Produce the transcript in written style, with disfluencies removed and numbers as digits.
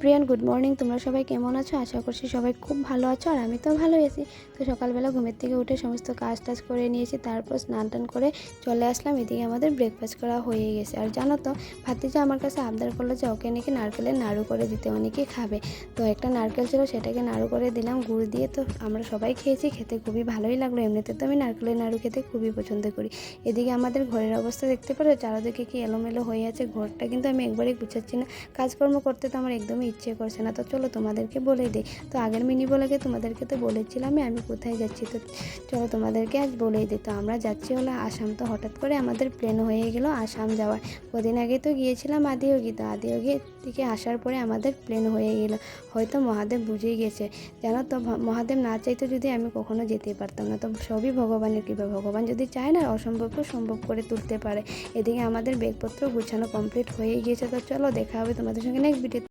Priyan good morning. তোমরা সবাই কেমন আছো? আশা করছি সবাই খুব ভালো আছো, আর আমি তো ভালোই আছি। তো সকালবেলা ঘুমের থেকে উঠে সমস্ত কাজ টাজ করে নিয়েছি, তারপর স্নান টান করে চলে আসলাম। এদিকে আমাদের ব্রেকফাস্ট করা হয়ে গেছে। আর জানো তো, ভাতিজা আমার কাছে আবদার করলো যে ওকে নাকি নারকেলের নাড়ু করে দিতে, অনেকেই খাবে। তো একটা নারকেল ছিল, সেটাকে নাড়ু করে দিলাম গুড় দিয়ে। তো আমরা সবাই খেয়েছি, খেতে খুবই ভালোই লাগলো। এমনিতে তো আমি নারকেলের নাড়ু খেতে খুবই পছন্দ করি। এদিকে আমাদের ঘরের অবস্থা দেখতে পারো, চারদিকে কি এলোমেলো হয়ে আছে। ঘরটা কিন্তু আমি একবারই গুছাচ্ছি না, কাজকর্ম করতে তো আমার একদমই ইচ্ছে করছে না। তো চলো তোমাদেরকে বলে দিই। তো আগের মিনি ব্লগে তোমাদেরকে তো বলেছিলাম আমি কোথায় যাচ্ছি। তো চলো তোমাদেরকে আজ বলেই দিই। তো আমরা যাচ্ছি হলো আসাম। তো হঠাৎ করে আমাদের প্ল্যান হয়ে গেল আসাম যাওয়ার। কদিন আগে তো গিয়েছিলাম আদিয়োগী। তো আদিয়োগী থেকে আসার পরে আমাদের প্ল্যান হয়ে গেল। হয়তো মহাদেব বুঝেই গেছে, জানো তো। মহাদেব না চাইতো যদি আমি কখনো যেতে পারতাম না। তো সবই ভগবানের কৃপা। ভগবান যদি চায় না, অসম্ভবকে সম্ভব করে তুলতে পারে। এদিকে আমাদের ব্যাগপত্র গুছানো কমপ্লিট হয়ে গিয়েছে। তো চলো দেখা হবে তোমাদের সঙ্গে নেক্সট ভিডিও।